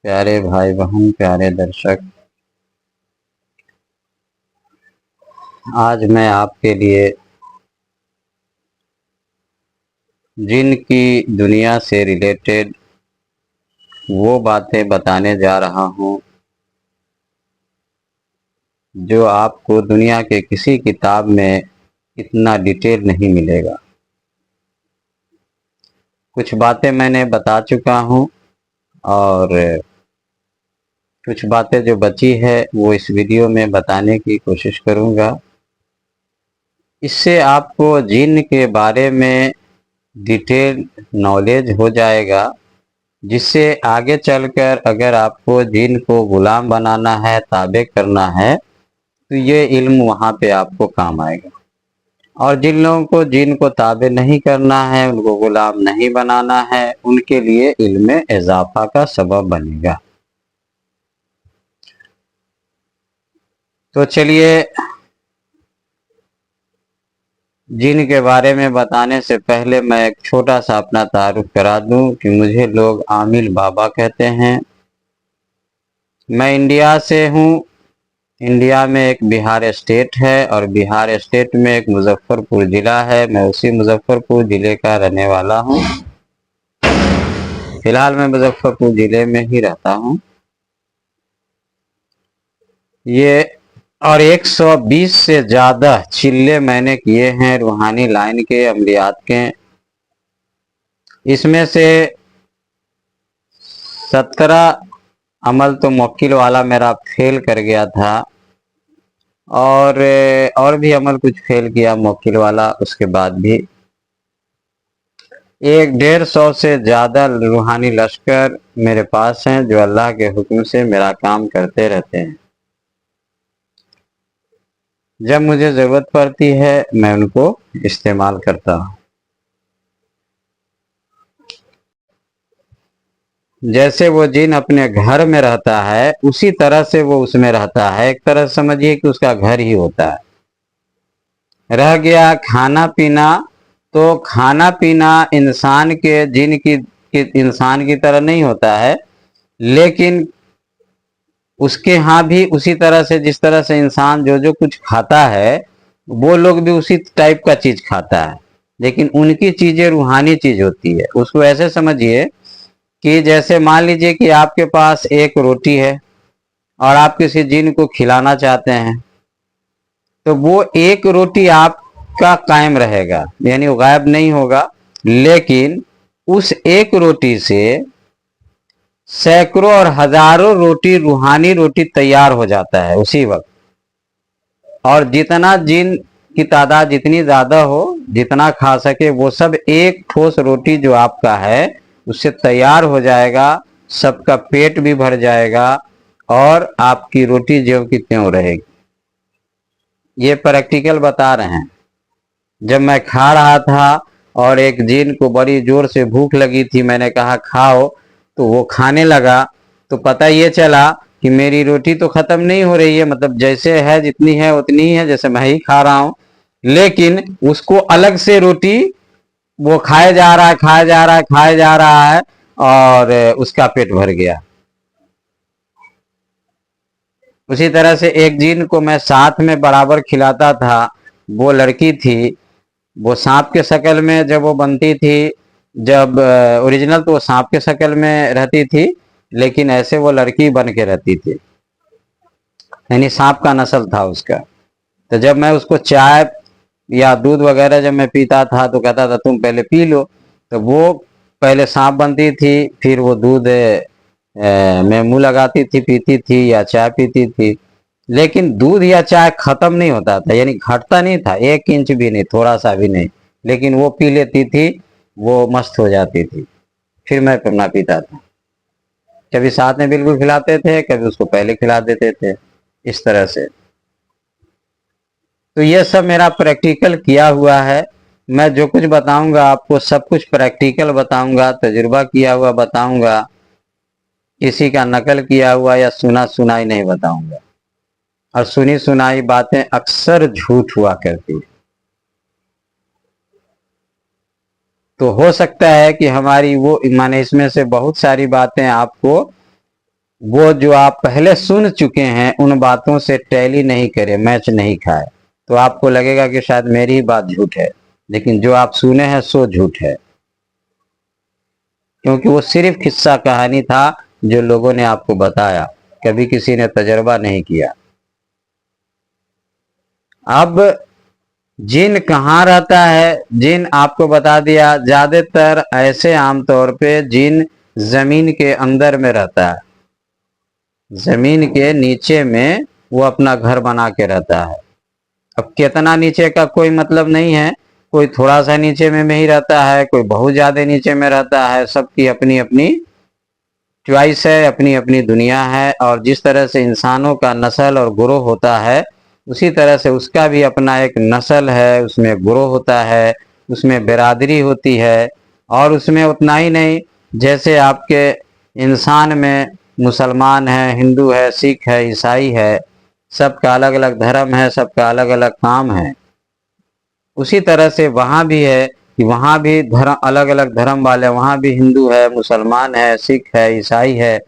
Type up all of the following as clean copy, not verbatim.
प्यारे भाई बहन, प्यारे दर्शक, आज मैं आपके लिए जिन की दुनिया से रिलेटेड वो बातें बताने जा रहा हूँ जो आपको दुनिया के किसी किताब में इतना डिटेल नहीं मिलेगा। कुछ बातें मैंने बता चुका हूँ और कुछ बातें जो बची है वो इस वीडियो में बताने की कोशिश करूँगा। इससे आपको जिन के बारे में डिटेल नॉलेज हो जाएगा, जिससे आगे चलकर अगर आपको जिन को गुलाम बनाना है, ताबे करना है, तो ये इल्म वहाँ पे आपको काम आएगा। और जिन लोगों को जिन को ताबे नहीं करना है, उनको गुलाम नहीं बनाना है, उनके लिए इल्म में इजाफा का सबब बनेगा। तो चलिए, जिन के बारे में बताने से पहले मैं एक छोटा सा अपना तारुफ करा दूं कि मुझे लोग आमिल बाबा कहते हैं। मैं इंडिया से हूँ। इंडिया में एक बिहार स्टेट है और बिहार स्टेट में एक मुजफ्फरपुर ज़िला है। मैं उसी मुजफ्फरपुर ज़िले का रहने वाला हूँ। फिलहाल मैं मुजफ्फरपुर ज़िले में ही रहता हूँ। ये और 120 से ज़्यादा चिल्ले मैंने किए हैं रूहानी लाइन के, अमलियात के। इसमें से 17 अमल तो मुवक्किल वाला मेरा फेल कर गया था और भी अमल कुछ फेल किया मुवक्किल वाला। उसके बाद भी 150 से ज़्यादा रूहानी लश्कर मेरे पास हैं जो अल्लाह के हुक्म से मेरा काम करते रहते हैं। जब मुझे ज़रूरत पड़ती है मैं उनको इस्तेमाल करता हूँ। जैसे वो जिन अपने घर में रहता है उसी तरह से वो उसमें रहता है। एक तरह समझिए कि उसका घर ही होता है। रह गया खाना पीना, तो खाना पीना इंसान के जिन की इंसान की तरह नहीं होता है, लेकिन उसके यहाँ भी उसी तरह से, जिस तरह से इंसान जो जो कुछ खाता है वो लोग भी उसी टाइप का चीज खाता है, लेकिन उनकी चीजें रूहानी चीज होती है। उसको ऐसे समझिए कि जैसे मान लीजिए कि आपके पास एक रोटी है और आप किसी जिन को खिलाना चाहते हैं, तो वो एक रोटी आपका कायम रहेगा, यानी वो गायब नहीं होगा। लेकिन उस एक रोटी से सैकड़ों और हजारों रोटी, रूहानी रोटी तैयार हो जाता है उसी वक्त। और जितना जिन की तादाद जितनी ज्यादा हो, जितना खा सके, वो सब एक ठोस रोटी जो आपका है उससे तैयार हो जाएगा। सबका पेट भी भर जाएगा और आपकी रोटी ज्यों की त्यों रहेगी। ये प्रैक्टिकल बता रहे हैं। जब मैं खा रहा था और एक जिन को बड़ी जोर से भूख लगी थी, मैंने कहा खाओ, तो वो खाने लगा। तो पता ये चला कि मेरी रोटी तो खत्म नहीं हो रही है, मतलब जैसे है जितनी है उतनी ही है, जैसे मैं ही खा रहा हूं, लेकिन उसको अलग से रोटी वो खाए जा रहा है, खाया जा रहा है, खाया जा रहा है और उसका पेट भर गया। उसी तरह से एक जिन को मैं साथ में बराबर खिलाता था। वो लड़की थी। वो सांप के शक्ल में जब वो बनती थी, जब ओरिजिनल तो वो सांप के शक्ल में रहती थी, लेकिन ऐसे वो लड़की बन के रहती थी, यानी सांप का नस्ल था उसका। तो जब मैं उसको चाय या दूध वगैरह जब मैं पीता था तो कहता था तुम पहले पी लो। तो वो पहले सांप बनती थी, फिर वो दूध में मुंह लगाती थी, पीती थी या चाय पीती थी। लेकिन दूध या चाय खत्म नहीं होता था, यानी घटता नहीं था, 1 इंच भी नहीं, थोड़ा सा भी नहीं। लेकिन वो पी लेती थी, वो मस्त हो जाती थी। फिर मैं अपना पीता था। कभी साथ में बिल्कुल खिलाते थे, कभी उसको पहले खिला देते थे, इस तरह से। तो ये सब मेरा प्रैक्टिकल किया हुआ है। मैं जो कुछ बताऊंगा आपको सब कुछ प्रैक्टिकल बताऊंगा, तजुर्बा किया हुआ बताऊंगा, किसी का नकल किया हुआ या सुना सुनाई नहीं बताऊंगा। और सुनी सुनाई बातें अक्सर झूठ हुआ करती है। तो हो सकता है कि हमारी वो माने इसमें से बहुत सारी बातें आपको वो जो आप पहले सुन चुके हैं उन बातों से टैली नहीं करे, मैच नहीं खाए, तो आपको लगेगा कि शायद मेरी ही बात झूठ है, लेकिन जो आप सुने हैं सो झूठ है, क्योंकि वो सिर्फ किस्सा कहानी था जो लोगों ने आपको बताया, कभी किसी ने तजर्बा नहीं किया। अब जिन कहाँ रहता है, जिन आपको बता दिया, ज्यादातर ऐसे आमतौर पे जिन जमीन के अंदर में रहता है, जमीन के नीचे में वो अपना घर बना के रहता है। अब कितना नीचे का कोई मतलब नहीं है, कोई थोड़ा सा नीचे में ही रहता है, कोई बहुत ज्यादा नीचे में रहता है, सबकी अपनी अपनी च्वाइस है, अपनी अपनी दुनिया है। और जिस तरह से इंसानों का नस्ल और ग्रोह होता है, उसी तरह से उसका भी अपना एक नस्ल है, उसमें ग्रोह होता है, उसमें बिरादरी होती है। और उसमें उतना ही नहीं, जैसे आपके इंसान में मुसलमान है, हिंदू है, सिख है, ईसाई है, सबका अलग अलग धर्म है, सबका अलग अलग काम है, उसी तरह से वहाँ भी है कि वहाँ भी धर्म, अलग अलग धर्म वाले, वहाँ भी हिंदू है, मुसलमान है, सिख है, ईसाई है,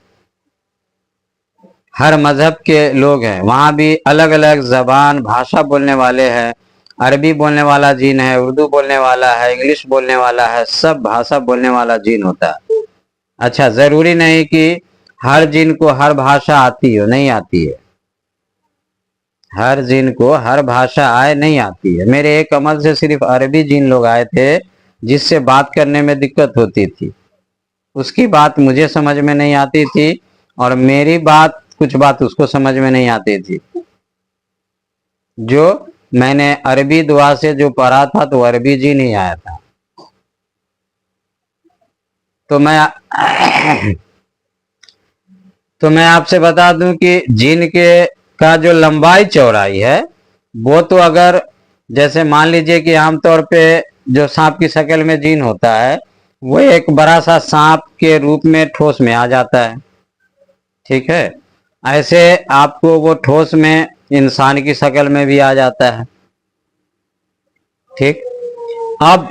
हर मजहब के लोग हैं। वहाँ भी अलग अलग जबान भाषा बोलने वाले हैं, अरबी बोलने वाला जीन है, उर्दू बोलने वाला है, इंग्लिश बोलने वाला है, सब भाषा बोलने वाला जीन होता है। अच्छा, जरूरी नहीं कि हर जीन को हर भाषा आती हो, नहीं आती है, हर जिन को हर भाषा आए नहीं आती है। मेरे एक अमल से सिर्फ अरबी जिन लोग आए थे, जिससे बात करने में दिक्कत होती थी, उसकी बात मुझे समझ में नहीं आती थी, और मेरी बात कुछ बात उसको समझ में नहीं आती थी। जो मैंने अरबी दुआ से जो पढ़ा था तो अरबी जी नहीं आया था। तो मैं आपसे बता दूं कि जिन के का जो लंबाई चौड़ाई है, वो तो अगर जैसे मान लीजिए कि आमतौर पे जो सांप की शक्ल में जीन होता है, वो एक बड़ा सा सांप के रूप में ठोस में आ जाता है, ठीक है। ऐसे आपको वो ठोस में इंसान की शक्ल में भी आ जाता है, ठीक। अब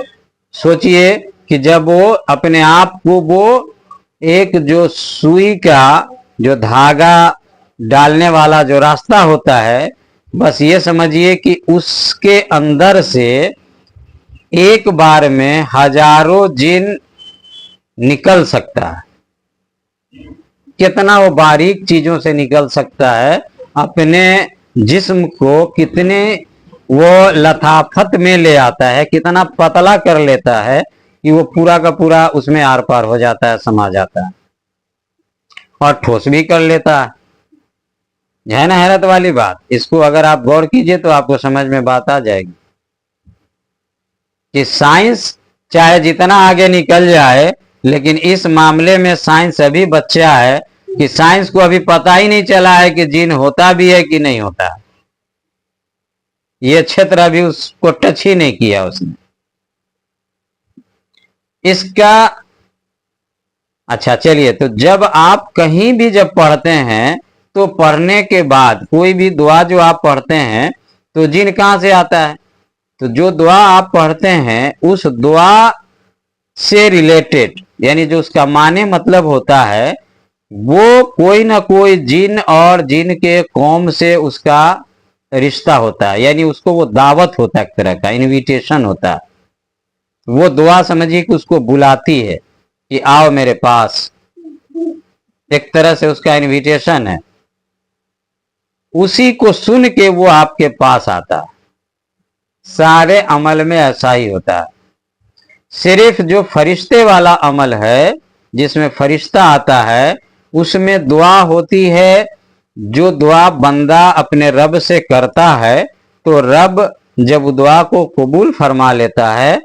सोचिए कि जब वो अपने आप को, वो एक जो सुई का जो धागा डालने वाला जो रास्ता होता है, बस ये समझिए कि उसके अंदर से एक बार में हजारों जिन निकल सकता है। कितना वो बारीक चीजों से निकल सकता है, अपने जिस्म को कितने वो लताफत में ले आता है, कितना पतला कर लेता है कि वो पूरा का पूरा उसमें आर पार हो जाता है, समा जाता है, और ठोस भी कर लेता है ना। हैरत वाली बात, इसको अगर आप गौर कीजिए तो आपको समझ में बात आ जाएगी कि साइंस चाहे जितना आगे निकल जाए, लेकिन इस मामले में साइंस अभी बच्चा है, कि साइंस को अभी पता ही नहीं चला है कि जीन होता भी है कि नहीं होता है। ये क्षेत्र अभी उसको टच ही नहीं किया उसने इसका। अच्छा चलिए, तो जब आप कहीं भी जब पढ़ते हैं, तो पढ़ने के बाद कोई भी दुआ जो आप पढ़ते हैं, तो जिन कहां से आता है, तो जो दुआ आप पढ़ते हैं उस दुआ से रिलेटेड, यानी जो उसका माने मतलब होता है, वो कोई ना कोई जिन और जिन के कौम से उसका रिश्ता होता है, यानी उसको वो दावत होता है, एक तरह का इनविटेशन होता है। वो दुआ समझिए कि उसको बुलाती है कि आओ मेरे पास, एक तरह से उसका इनविटेशन है। उसी को सुन के वो आपके पास आता है। सारे अमल में ऐसा ही होता है। सिर्फ जो फरिश्ते वाला अमल है, जिसमें फरिश्ता आता है, उसमें दुआ होती है। जो दुआ बंदा अपने रब से करता है, तो रब जब दुआ को कबूल फरमा लेता है,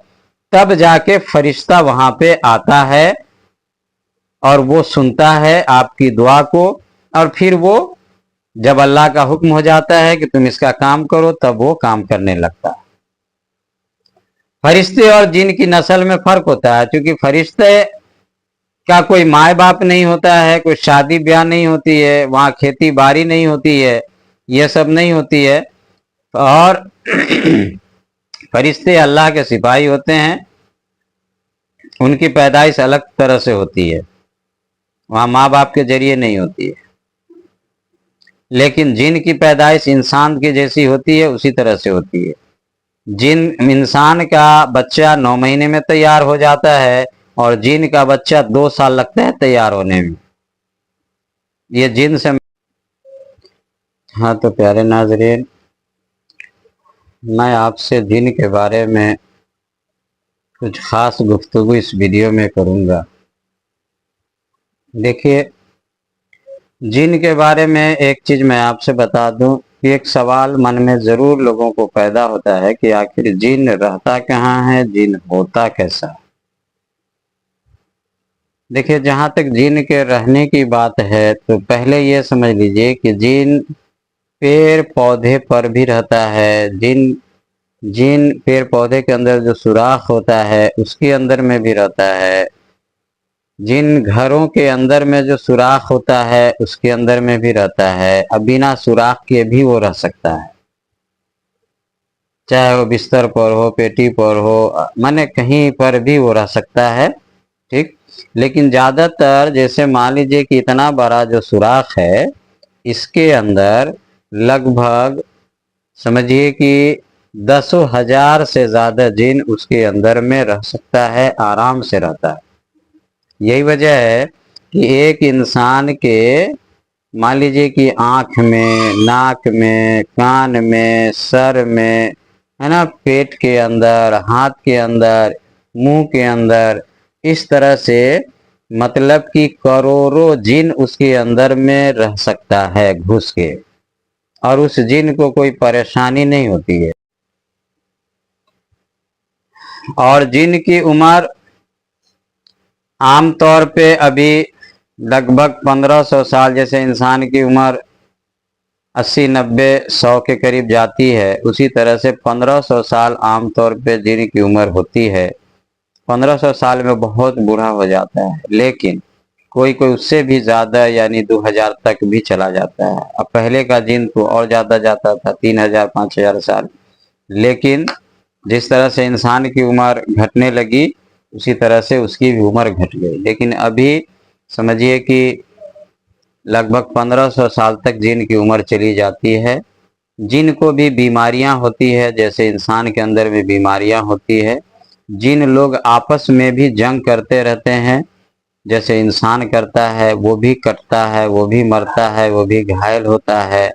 तब जाके फरिश्ता वहां पे आता है और वो सुनता है आपकी दुआ को। और फिर वो जब अल्लाह का हुक्म हो जाता है कि तुम इसका काम करो, तब वो काम करने लगता है। फरिश्ते और जिन की नस्ल में फर्क होता है, क्योंकि फरिश्ते का कोई माए बाप नहीं होता है, कोई शादी ब्याह नहीं होती है, वहां खेती बाड़ी नहीं होती है, ये सब नहीं होती है। और फरिश्ते अल्लाह के सिपाही होते हैं, उनकी पैदाइश अलग तरह से होती है, वहां माँ बाप के जरिए नहीं होती है। लेकिन जिन की पैदाइश इंसान की जैसी होती है उसी तरह से होती है। जिन इंसान का बच्चा 9 महीने में तैयार हो जाता है और जिन का बच्चा 2 साल लगता है तैयार होने में। ये जिन से। हाँ तो प्यारे नाजरीन, मैं आपसे जिन के बारे में कुछ खास गुफ्तगू इस वीडियो में करूँगा। देखिए, जिन के बारे में एक चीज़ मैं आपसे बता दूं कि एक सवाल मन में ज़रूर लोगों को पैदा होता है कि आखिर जिन रहता कहाँ है, जिन होता कैसा है। देखिए, जहाँ तक जिन के रहने की बात है तो पहले ये समझ लीजिए कि जिन पेड़ पौधे पर भी रहता है। जिन जिन पेड़ पौधे के अंदर जो सुराख होता है उसके अंदर में भी रहता है। जिन घरों के अंदर में जो सुराख होता है उसके अंदर में भी रहता है। अब बिना सुराख के भी वो रह सकता है, चाहे वो बिस्तर पर हो, पेटी पर हो, माने कहीं पर भी वो रह सकता है। ठीक, लेकिन ज़्यादातर जैसे मान लीजिए कि इतना बड़ा जो सुराख है इसके अंदर लगभग समझिए कि 10,000 से ज़्यादा जिन उसके अंदर में रह सकता है, आराम से रहता है। यही वजह है कि एक इंसान के मान लीजिए कि आँख में, नाक में, कान में, सर में, है ना, पेट के अंदर, हाथ के अंदर, मुंह के अंदर, इस तरह से मतलब कि करोड़ों जिन उसके अंदर में रह सकता है घुस के, और उस जिन को कोई परेशानी नहीं होती है। और जिन की उम्र आमतौर पे अभी लगभग 1500 साल, जैसे इंसान की उम्र 80, 90, 100 के करीब जाती है, उसी तरह से 1500 साल आमतौर पे जिन की उम्र होती है। 1500 साल में बहुत बूढ़ा हो जाता है, लेकिन कोई कोई उससे भी ज़्यादा यानी 2000 तक भी चला जाता है। अब पहले का जिन तो और ज़्यादा जाता था, 3000, 5000 साल। लेकिन जिस तरह से इंसान की उम्र घटने लगी उसी तरह से उसकी भी उम्र घट गई। लेकिन अभी समझिए कि लगभग 1500 साल तक जिन की उम्र चली जाती है। जिन को भी बीमारियां होती है, जैसे इंसान के अंदर भी बीमारियां होती है। जिन लोग आपस में भी जंग करते रहते हैं, जैसे इंसान करता है, वो भी कटता है, वो भी मरता है, वो भी घायल होता है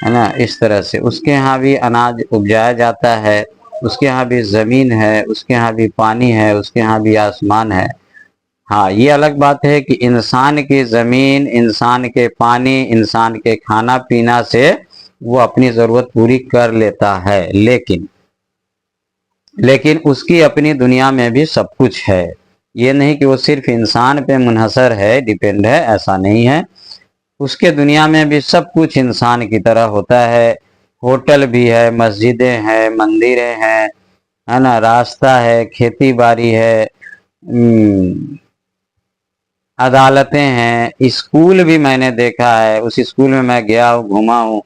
ना। इस तरह से उसके यहाँ भी अनाज उपजाया जाता है, उसके यहाँ भी ज़मीन है, उसके यहाँ भी पानी है, उसके यहाँ भी आसमान है। हाँ, ये अलग बात है कि इंसान की ज़मीन, इंसान के पानी, इंसान के खाना पीना से वो अपनी ज़रूरत पूरी कर लेता है, लेकिन उसकी अपनी दुनिया में भी सब कुछ है। ये नहीं कि वो सिर्फ इंसान पे मुनहसर है, डिपेंड है, ऐसा नहीं है। उसके दुनिया में भी सब कुछ इंसान की तरह होता है। होटल भी है, मस्जिदें हैं, मंदिरें हैं, है ना, रास्ता है, खेती बाड़ी है, अदालतें हैं, स्कूल भी मैंने देखा है। उस स्कूल में मैं गया हूँ, घूमा हूँ।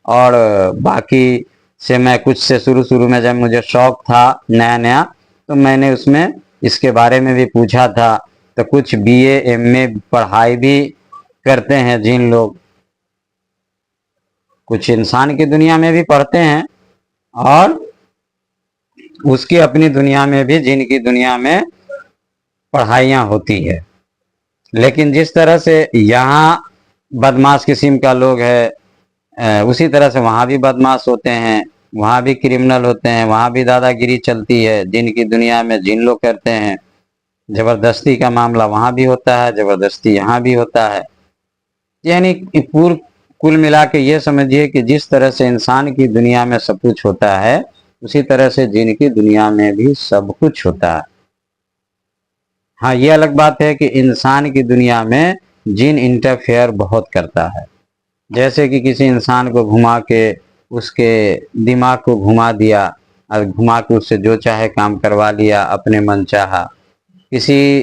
और बाकी से मैं कुछ से शुरू शुरू में जब मुझे शौक था नया नया, तो मैंने उसमें इसके बारे में भी पूछा था। तो कुछ बीए एमए पढ़ाई भी करते हैं जिन लोग, कुछ इंसान की दुनिया में भी पढ़ते हैं और उसकी अपनी दुनिया में भी, जिनकी दुनिया में पढ़ाइयाँ होती है। लेकिन जिस तरह से यहाँ बदमाश किस्म का लोग है, उसी तरह से वहाँ भी बदमाश होते हैं, वहाँ भी क्रिमिनल होते हैं, वहाँ भी दादागिरी चलती है। जिनकी दुनिया में जिन लोग करते हैं, ज़बरदस्ती का मामला वहाँ भी होता है, ज़बरदस्ती यहाँ भी होता है। यानी कुल मिला के ये समझिए कि जिस तरह से इंसान की दुनिया में सब कुछ होता है, उसी तरह से जिन की दुनिया में भी सब कुछ होता है। हाँ, ये अलग बात है कि इंसान की दुनिया में जिन इंटरफेयर बहुत करता है। जैसे कि किसी इंसान को घुमा के उसके दिमाग को घुमा दिया और घुमा के उससे जो चाहे काम करवा लिया अपने मन चाहा। किसी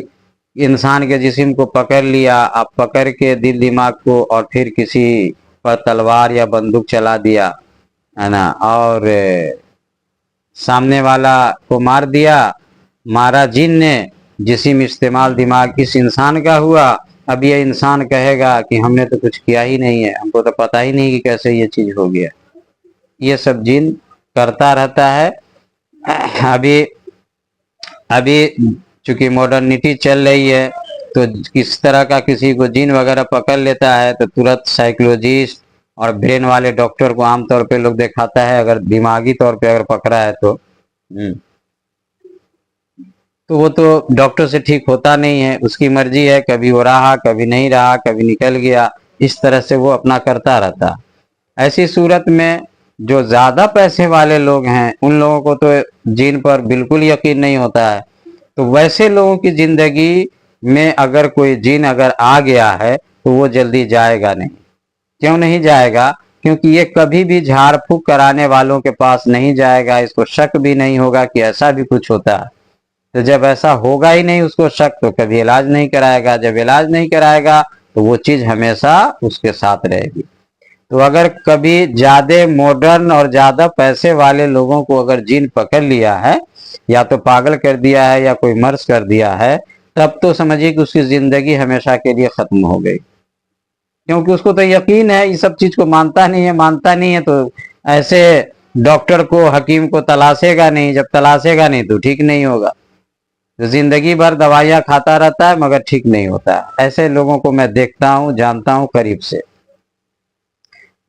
इंसान के जिस्म को पकड़ लिया, आप पकड़ के दिल दिमाग को, और फिर किसी पर तलवार या बंदूक चला दिया, है ना, और सामने वाला को मार दिया। मारा जिन ने, जिस्म इस्तेमाल दिमाग इस इंसान का हुआ, अब ये इंसान कहेगा कि हमने तो कुछ किया ही नहीं है, हमको तो पता ही नहीं कि कैसे ये चीज हो गया। ये सब जिन करता रहता है। अभी अभी चूंकि मॉडर्निटी चल रही है, तो किस तरह का किसी को जिन वगैरह पकड़ लेता है तो तुरंत साइकोलॉजिस्ट और ब्रेन वाले डॉक्टर को आमतौर पे लोग दिखाता है, अगर दिमागी तौर पे अगर पकड़ा है तो। तो वो तो डॉक्टर से ठीक होता नहीं है, उसकी मर्जी है, कभी हो रहा, कभी नहीं रहा, कभी निकल गया, इस तरह से वो अपना करता रहता। ऐसी सूरत में जो ज्यादा पैसे वाले लोग हैं उन लोगों को तो जिन पर बिल्कुल यकीन नहीं होता है। तो वैसे लोगों की जिंदगी में अगर कोई जिन अगर आ गया है तो वो जल्दी जाएगा नहीं। क्यों नहीं जाएगा? क्योंकि ये कभी भी झाड़ फूक कराने वालों के पास नहीं जाएगा, इसको शक भी नहीं होगा कि ऐसा भी कुछ होता है। तो जब ऐसा होगा ही नहीं उसको शक, तो कभी इलाज नहीं कराएगा। जब इलाज नहीं कराएगा तो वो चीज हमेशा उसके साथ रहेगी। तो अगर कभी ज्यादा मॉडर्न और ज्यादा पैसे वाले लोगों को अगर जिन पकड़ लिया है, या तो पागल कर दिया है या कोई मर्ज कर दिया है, तब तो समझिए कि उसकी जिंदगी हमेशा के लिए खत्म हो गई। क्योंकि उसको तो यकीन है, इस सब चीज को मानता नहीं है तो ऐसे डॉक्टर को, हकीम को तलाशेगा नहीं। जब तलाशेगा नहीं तो ठीक नहीं होगा। तो जिंदगी भर दवाइयां खाता रहता है मगर ठीक नहीं होता। ऐसे लोगों को मैं देखता हूं, जानता हूं करीब से।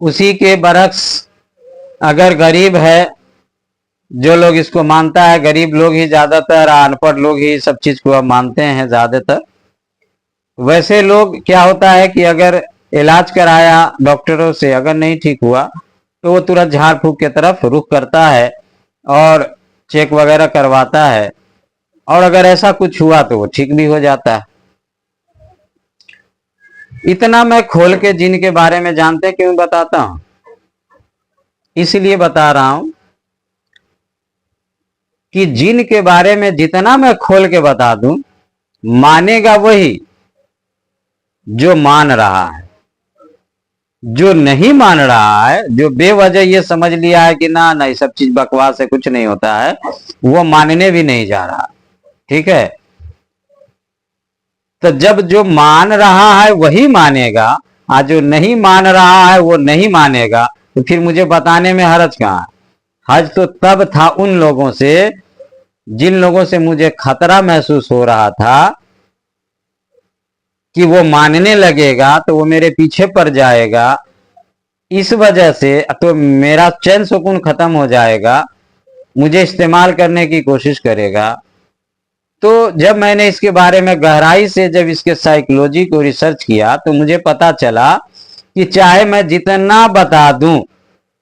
उसी के बरक्स अगर गरीब है, जो लोग इसको मानता है, गरीब लोग ही ज्यादातर, अनपढ़ लोग ही सब चीज को अब मानते हैं ज्यादातर। वैसे लोग क्या होता है कि अगर इलाज कराया डॉक्टरों से, अगर नहीं ठीक हुआ तो वो तुरंत झाड़ फूक की तरफ रुख करता है और चेक वगैरह करवाता है, और अगर ऐसा कुछ हुआ तो वो ठीक भी हो जाता है। इतना मैं खोल के जिन के बारे में जानते क्यों बताता हूं? इसलिए बता रहा हूं कि जिन के बारे में जितना मैं खोल के बता दूं, मानेगा वही जो मान रहा है। जो नहीं मान रहा है, जो बेवजह ये समझ लिया है कि ना ना ये सब चीज बकवास है, कुछ नहीं होता है, वो मानने भी नहीं जा रहा। ठीक है? तो जब जो मान रहा है वही मानेगा, और जो नहीं मान रहा है वो नहीं मानेगा, तो फिर मुझे बताने में हर्ज कहां है? हर्ज तो तब था उन लोगों से जिन लोगों से मुझे खतरा महसूस हो रहा था कि वो मानने लगेगा तो वो मेरे पीछे पड़ जाएगा, इस वजह से तो मेरा चैन सुकून खत्म हो जाएगा, मुझे इस्तेमाल करने की कोशिश करेगा। तो जब मैंने इसके बारे में गहराई से जब इसके साइकोलॉजी को रिसर्च किया तो मुझे पता चला कि चाहे मैं जितना बता दूं,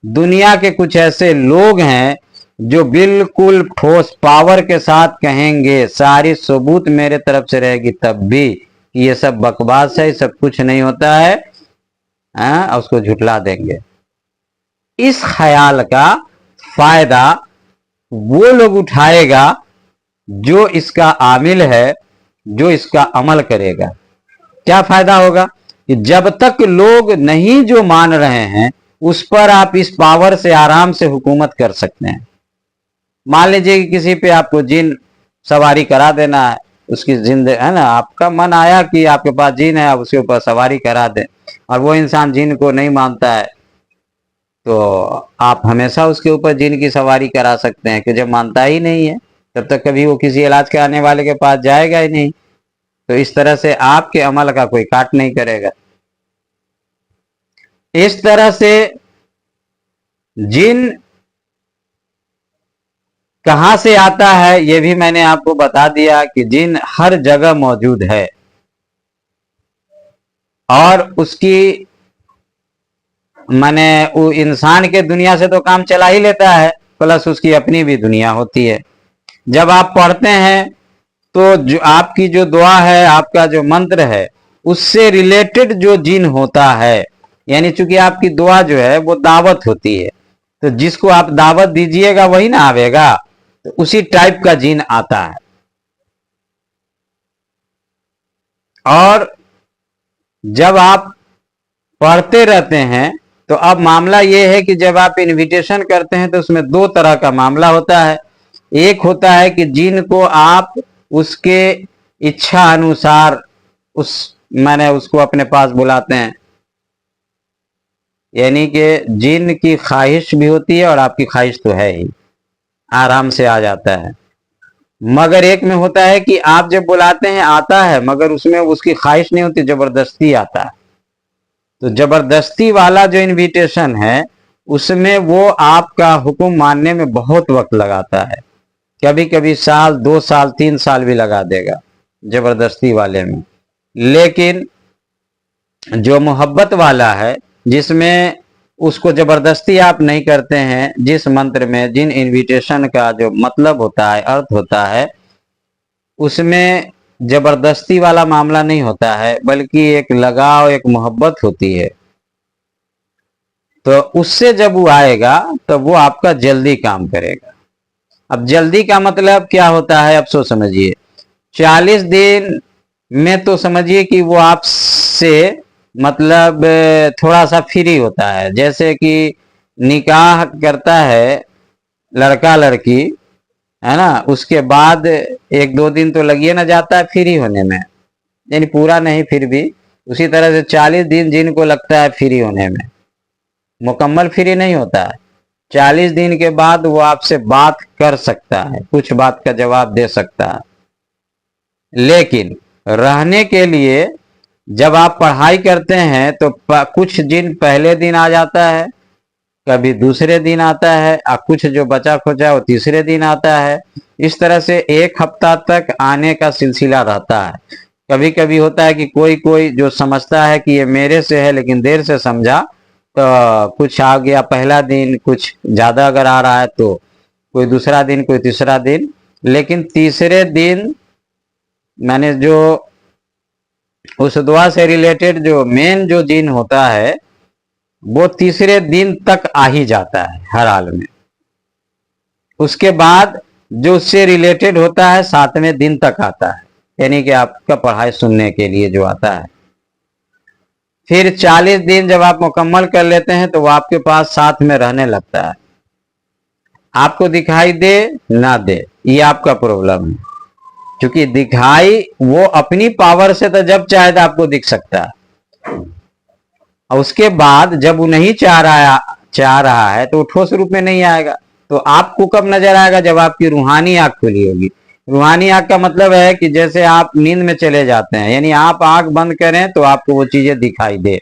दुनिया के कुछ ऐसे लोग हैं जो बिल्कुल ठोस पावर के साथ कहेंगे, सारी सबूत मेरे तरफ से रहेगी तब भी, ये सब बकवास है, सब कुछ नहीं होता है, और उसको झुठला देंगे। इस ख्याल का फायदा वो लोग उठाएगा जो इसका आमिल है, जो इसका अमल करेगा। क्या फायदा होगा? कि जब तक लोग नहीं जो मान रहे हैं उस पर आप इस पावर से आराम से हुकूमत कर सकते हैं। मान लीजिए कि किसी पे आपको जिन सवारी करा देना है, उसकी जिंदगी है ना, आपका मन आया कि आपके पास जिन है, आप उसके ऊपर सवारी करा दें, और वो इंसान जिन को नहीं मानता है तो आप हमेशा उसके ऊपर जिन की सवारी करा सकते हैं, कि जब मानता ही नहीं है तब तक कभी वो किसी इलाज कराने वाले के पास जाएगा ही नहीं। तो इस तरह से आपके अमल का कोई काट नहीं करेगा। इस तरह से जिन कहां से आता है ये भी मैंने आपको बता दिया कि जिन हर जगह मौजूद है, और उसकी माने वो इंसान के दुनिया से तो काम चला ही लेता है, प्लस उसकी अपनी भी दुनिया होती है। जब आप पढ़ते हैं तो जो आपकी जो दुआ है, आपका जो मंत्र है, उससे रिलेटेड जो जिन होता है, यानी चूंकि आपकी दुआ जो है वो दावत होती है, तो जिसको आप दावत दीजिएगा वही ना आवेगा, तो उसी टाइप का जिन आता है। और जब आप पढ़ते रहते हैं तो अब मामला यह है कि जब आप इनविटेशन करते हैं तो उसमें दो तरह का मामला होता है। एक होता है कि जिन को आप उसके इच्छा अनुसार उस मैंने उसको अपने पास बुलाते हैं। यानी कि जिन की ख्वाहिश भी होती है और आपकी ख्वाहिश तो है ही, आराम से आ जाता है। मगर एक में होता है कि आप जब बुलाते हैं आता है, मगर उसमें उसकी ख्वाहिश नहीं होती, जबरदस्ती आता है। तो जबरदस्ती वाला जो इनविटेशन है उसमें वो आपका हुक्म मानने में बहुत वक्त लगाता है, कभी कभी साल, 2 साल, 3 साल भी लगा देगा जबरदस्ती वाले में। लेकिन जो मोहब्बत वाला है, जिसमें उसको जबरदस्ती आप नहीं करते हैं, जिस मंत्र में जिन इनविटेशन का जो मतलब होता है, अर्थ होता है, उसमें जबरदस्ती वाला मामला नहीं होता है, बल्कि एक लगाव, एक मोहब्बत होती है। तो उससे जब वो आएगा तो वो आपका जल्दी काम करेगा। अब जल्दी का मतलब क्या होता है, अब सोच समझिए। 40 दिन में तो समझिए कि वो आपसे मतलब थोड़ा सा फ्री होता है। जैसे कि निकाह करता है लड़का लड़की, है ना, उसके बाद 1-2 दिन तो लगिए ना जाता है फ्री होने में, यानी पूरा नहीं फिर भी। उसी तरह से 40 दिन जिनको लगता है फ्री होने में, मुकम्मल फ्री नहीं होता है। 40 दिन के बाद वो आपसे बात कर सकता है, कुछ बात का जवाब दे सकता है। लेकिन रहने के लिए जब आप पढ़ाई करते हैं तो कुछ दिन पहले दिन आ जाता है, कभी दूसरे दिन आता है, और कुछ जो बचा खोचा वो तीसरे दिन आता है। इस तरह से 1 हफ्ता तक आने का सिलसिला रहता है। कभी कभी होता है कि कोई कोई जो समझता है कि ये मेरे से है, लेकिन देर से समझा, तो कुछ आ गया पहला दिन, कुछ ज़्यादा अगर आ रहा है तो कोई दूसरा दिन, कोई तीसरा दिन। लेकिन तीसरे दिन मैंने जो उस दुआ से रिलेटेड जो मेन जो दिन होता है वो तीसरे दिन तक आ ही जाता है हर हाल में। उसके बाद जो उससे रिलेटेड होता है 7वें दिन तक आता है, यानी कि आपका पढ़ाई सुनने के लिए जो आता है। फिर 40 दिन जब आप मुकम्मल कर लेते हैं तो वो आपके पास साथ में रहने लगता है। आपको दिखाई दे ना दे ये आपका प्रॉब्लम है, क्योंकि दिखाई वो अपनी पावर से तो जब चाहे तो आपको दिख सकता है, और उसके बाद जब वो नहीं चाह रहा है तो वो ठोस रूप में नहीं आएगा। तो आपको कब नजर आएगा, जब आपकी रूहानी आंख खुली होगी। रूहानी आंख का मतलब है कि जैसे आप नींद में चले जाते हैं, यानी आप आंख बंद करें तो आपको वो चीजें दिखाई दे,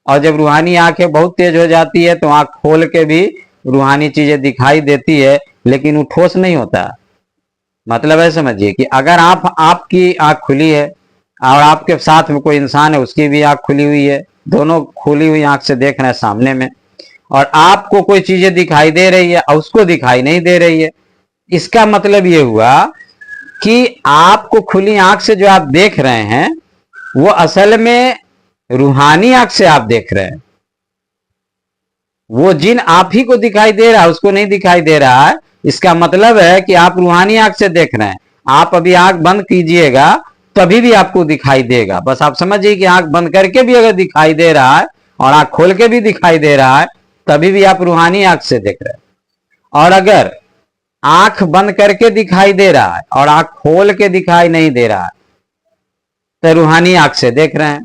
और जब रूहानी आंखें बहुत तेज हो जाती है तो आंख खोल के भी रूहानी चीजें दिखाई देती है, लेकिन वो ठोस नहीं होता। मतलब है, समझिए कि अगर आपकी आंख खुली है और आपके साथ में कोई इंसान है उसकी भी आंख खुली हुई है, दोनों खुली हुई आंख से देख रहे हैं सामने में, और आपको कोई चीजें दिखाई दे रही है और उसको दिखाई नहीं दे रही है, इसका मतलब ये हुआ कि आपको खुली आंख से जो आप देख रहे हैं वो असल में रूहानी आंख से आप देख रहे हैं। वो जिन आप ही को दिखाई दे रहा है उसको नहीं दिखाई दे रहा है। इसका मतलब है कि आप रूहानी आंख से देख रहे हैं। आप अभी आंख बंद कीजिएगा तभी भी आपको दिखाई देगा। बस आप समझिए कि आंख बंद करके भी अगर दिखाई दे रहा है और आंख खोल के भी दिखाई दे रहा है, तभी भी आप रूहानी आंख से देख रहे हैं। और अगर आंख बंद करके दिखाई दे रहा है और आंख खोल के दिखाई नहीं दे रहा है तो रूहानी आंख से देख रहे हैं।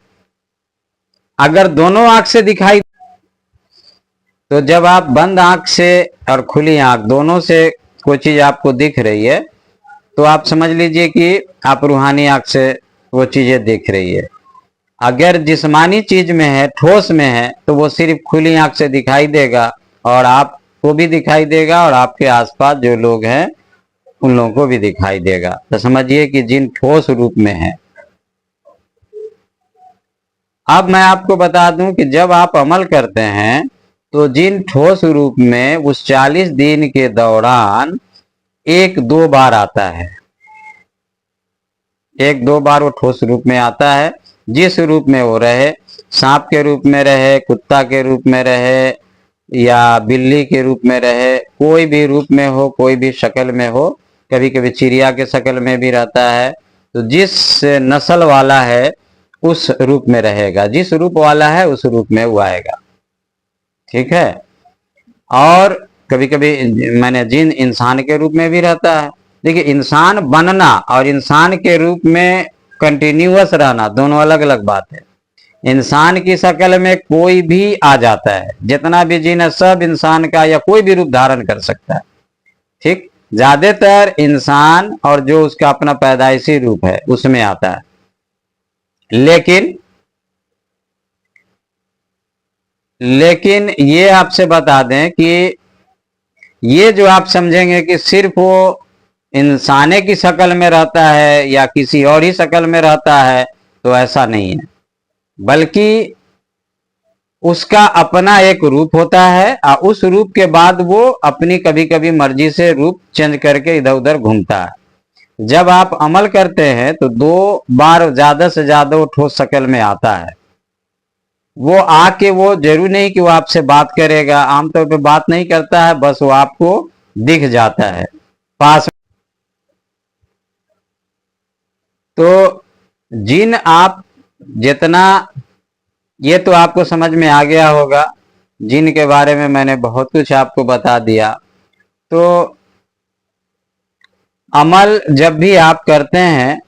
अगर दोनों आंख से दिखाई, तो जब आप बंद आंख से और खुली आंख दोनों से कोई चीज आपको दिख रही है तो आप समझ लीजिए कि आप रूहानी आंख से वो चीजें दिख रही है। अगर जिस्मानी चीज में है, ठोस में है, तो वो सिर्फ खुली आंख से दिखाई देगा, और आपको भी दिखाई देगा और आपके आसपास जो लोग हैं उन लोगों को भी दिखाई देगा। तो समझिए कि जिन ठोस रूप में है। अब मैं आपको बता दूं कि जब आप अमल करते हैं तो जिन ठोस रूप में उस 40 दिन के दौरान 1-2 बार आता है, 1-2 बार वो ठोस रूप में आता है। जिस रूप में वो रहे, सांप के रूप में रहे, कुत्ता के रूप में रहे, या बिल्ली के रूप में रहे, कोई भी रूप में हो, कोई भी शक्ल में हो, कभी कभी चिड़िया के शक्ल में भी रहता है। तो जिस नस्ल वाला है उस रूप में रहेगा, जिस रूप वाला है उस रूप में वो आएगा। ठीक है। और कभी कभी मैंने जिन इंसान के रूप में भी रहता है। देखिए, इंसान बनना और इंसान के रूप में कंटिन्यूअस रहना, दोनों अलग अलग बात है। इंसान की शक्ल में कोई भी आ जाता है, जितना भी जिन है सब इंसान का या कोई भी रूप धारण कर सकता है। ठीक, ज्यादातर इंसान और जो उसका अपना पैदाइशी रूप है उसमें आता है। लेकिन ये आपसे बता दें कि ये जो आप समझेंगे कि सिर्फ वो इंसाने की शक्ल में रहता है या किसी और ही शक्ल में रहता है, तो ऐसा नहीं है, बल्कि उसका अपना एक रूप होता है और उस रूप के बाद वो अपनी कभी कभी मर्जी से रूप चेंज करके इधर उधर घूमता है। जब आप अमल करते हैं तो 2 बार ज्यादा से ज्यादा वो ठोस शक्ल में आता है। वो आके वो जरूर नहीं कि वो आपसे बात करेगा, आमतौर पे बात नहीं करता है, बस वो आपको दिख जाता है पास। तो जिन आप जितना, ये तो आपको समझ में आ गया होगा, जिन के बारे में मैंने बहुत कुछ आपको बता दिया। तो अमल जब भी आप करते हैं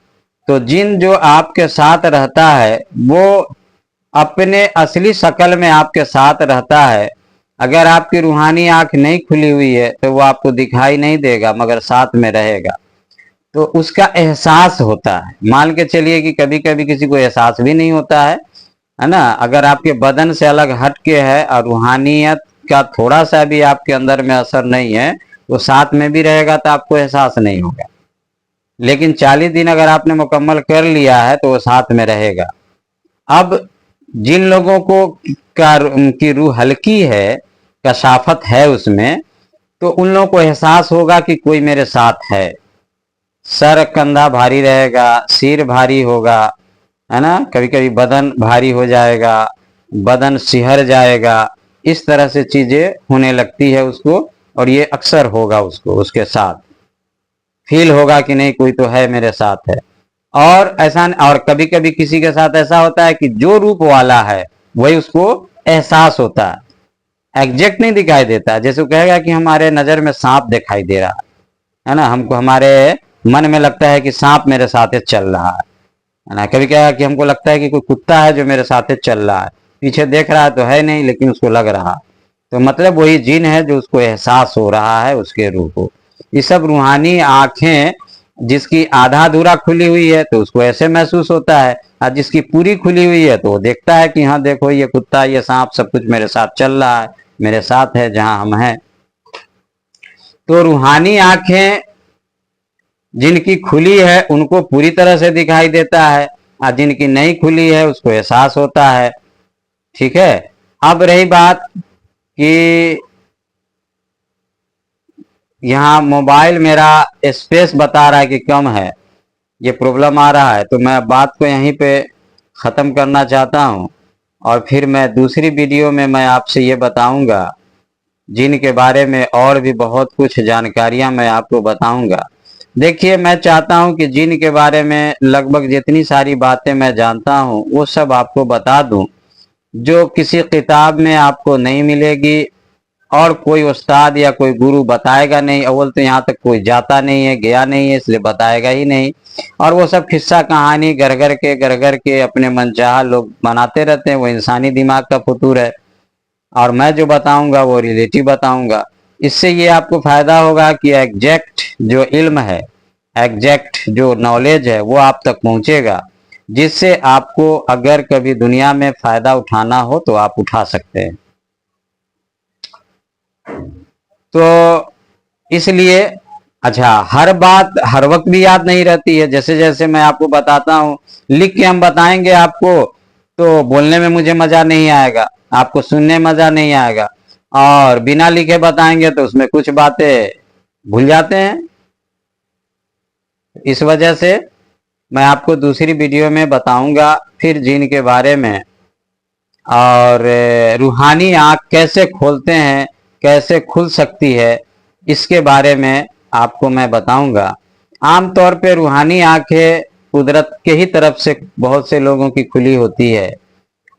तो जिन जो आपके साथ रहता है वो अपने असली शक्ल में आपके साथ रहता है। अगर आपकी रूहानी आंख नहीं खुली हुई है तो वो आपको दिखाई नहीं देगा, मगर साथ में रहेगा, तो उसका एहसास होता है। मान के चलिए कि कभी कभी किसी को एहसास भी नहीं होता है ना। अगर आपके बदन से अलग हट के है और रूहानियत का थोड़ा सा भी आपके अंदर में असर नहीं है, वो साथ में भी रहेगा तो आपको एहसास नहीं होगा। लेकिन 40 दिन अगर आपने मुकम्मल कर लिया है तो वो साथ में रहेगा। अब जिन लोगों को की रूह हल्की है, कशाफत है उसमें, तो उन लोगों को एहसास होगा कि कोई मेरे साथ है। सर कंधा भारी रहेगा, सिर भारी होगा, है ना, कभी कभी बदन भारी हो जाएगा, बदन सिहर जाएगा, इस तरह से चीजें होने लगती है उसको। और ये अक्सर होगा उसको, उसके साथ फील होगा कि नहीं कोई तो है मेरे साथ है। और ऐसा, और कभी कभी किसी के साथ ऐसा होता है कि जो रूप वाला है वही उसको एहसास होता है, एग्जैक्ट नहीं दिखाई देता। जैसे वो कहेगा कि हमारे नजर में सांप दिखाई दे रहा है ना, हमको हमारे मन में लगता है कि सांप मेरे साथ चल रहा है ना। कभी क्या है कि हमको लगता है कि कोई कुत्ता है जो मेरे साथ चल रहा है, पीछे देख रहा है तो है नहीं लेकिन उसको लग रहा, तो मतलब वही जिन है जो उसको एहसास हो रहा है उसके रूह को। ये सब रूहानी आंखें, जिसकी आधा अधूरा खुली हुई है तो उसको ऐसे महसूस होता है, और जिसकी पूरी खुली हुई है तो वो देखता है कि हाँ देखो ये कुत्ता ये सांप सब कुछ मेरे साथ चल रहा है, मेरे साथ है जहां हम हैं। तो रूहानी आंखें जिनकी खुली है उनको पूरी तरह से दिखाई देता है, और जिनकी नहीं खुली है उसको एहसास होता है। ठीक है। अब रही बात कि यहाँ मोबाइल मेरा स्पेस बता रहा है कि कम है, ये प्रॉब्लम आ रहा है, तो मैं बात को यहीं पे ख़त्म करना चाहता हूँ। और फिर मैं दूसरी वीडियो में मैं आपसे ये बताऊंगा जिनके बारे में, और भी बहुत कुछ जानकारियां मैं आपको बताऊंगा। देखिए, मैं चाहता हूं कि जिन के बारे में लगभग जितनी सारी बातें मैं जानता हूं वो सब आपको बता दूं, जो किसी किताब में आपको नहीं मिलेगी और कोई उस्ताद या कोई गुरु बताएगा नहीं। अव्वल तो यहाँ तक कोई जाता नहीं है, गया नहीं है, इसलिए बताएगा ही नहीं। और वो सब किस्सा कहानी घर घर के अपने मनचाहा लोग बनाते रहते हैं, वो इंसानी दिमाग का फतूर है। और मैं जो बताऊंगा वो रिलेटिव बताऊंगा। इससे ये आपको फायदा होगा कि एग्जैक्ट जो इल्म है, एग्जैक्ट जो नॉलेज है वो आप तक पहुंचेगा, जिससे आपको अगर कभी दुनिया में फायदा उठाना हो तो आप उठा सकते हैं। तो इसलिए अच्छा, हर बात हर वक्त भी याद नहीं रहती है। जैसे जैसे मैं आपको बताता हूँ, लिख के हम बताएंगे आपको तो बोलने में मुझे मजा नहीं आएगा, आपको सुनने में मजा नहीं आएगा। और बिना लिखे बताएंगे तो उसमें कुछ बातें भूल जाते हैं। इस वजह से मैं आपको दूसरी वीडियो में बताऊंगा फिर जिन के बारे में, और रूहानी आंख कैसे खोलते हैं, कैसे खुल सकती है, इसके बारे में आपको मैं बताऊंगा। आमतौर पे रूहानी आंखें कुदरत के ही तरफ से बहुत से लोगों की खुली होती है,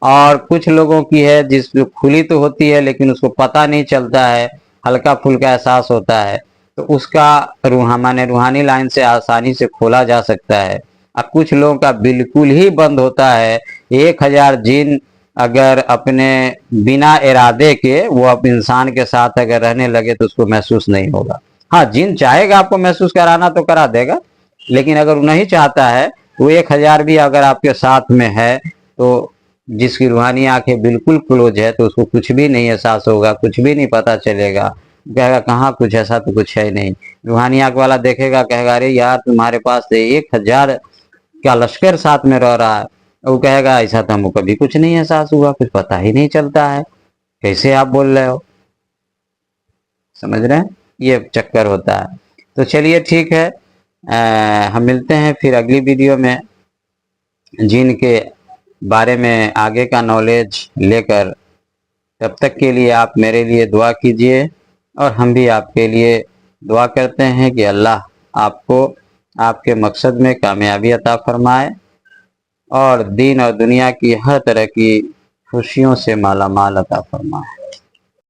और कुछ लोगों की है जिस जो खुली तो होती है लेकिन उसको पता नहीं चलता है, हल्का फुल्का एहसास होता है, तो उसका माने रूहानी लाइन से आसानी से खोला जा सकता है। और कुछ लोगों का बिल्कुल ही बंद होता है। 1000 जिन अगर अपने बिना इरादे के वो अब इंसान के साथ अगर रहने लगे तो उसको महसूस नहीं होगा। हाँ, जिन चाहेगा आपको महसूस कराना तो करा देगा, लेकिन अगर वो नहीं चाहता है वो 1000 भी अगर आपके साथ में है तो जिसकी रूहानी आंखें बिल्कुल क्लोज है तो उसको कुछ भी नहीं एहसास होगा, कुछ भी नहीं पता चलेगा। कहेगा कहाँ कुछ, ऐसा तो कुछ है नहीं। रूहानी आंख वाला देखेगा, कहेगा अरे यार तुम्हारे पास 1000 का लश्कर साथ में रह रहा है। वो कहेगा ऐसा तो हमको कभी कुछ नहीं एहसास हुआ, कुछ पता ही नहीं चलता है, कैसे आप बोल रहे हो। समझ रहे हैं, ये चक्कर होता है। तो चलिए ठीक है, हम मिलते हैं फिर अगली वीडियो में जिन के बारे में आगे का नॉलेज लेकर। तब तक के लिए आप मेरे लिए दुआ कीजिए और हम भी आपके लिए दुआ करते हैं कि अल्लाह आपको आपके मकसद में कामयाबी अता फरमाए और दीन और दुनिया की हर तरह की खुशियों से माला माल अता फरमाए।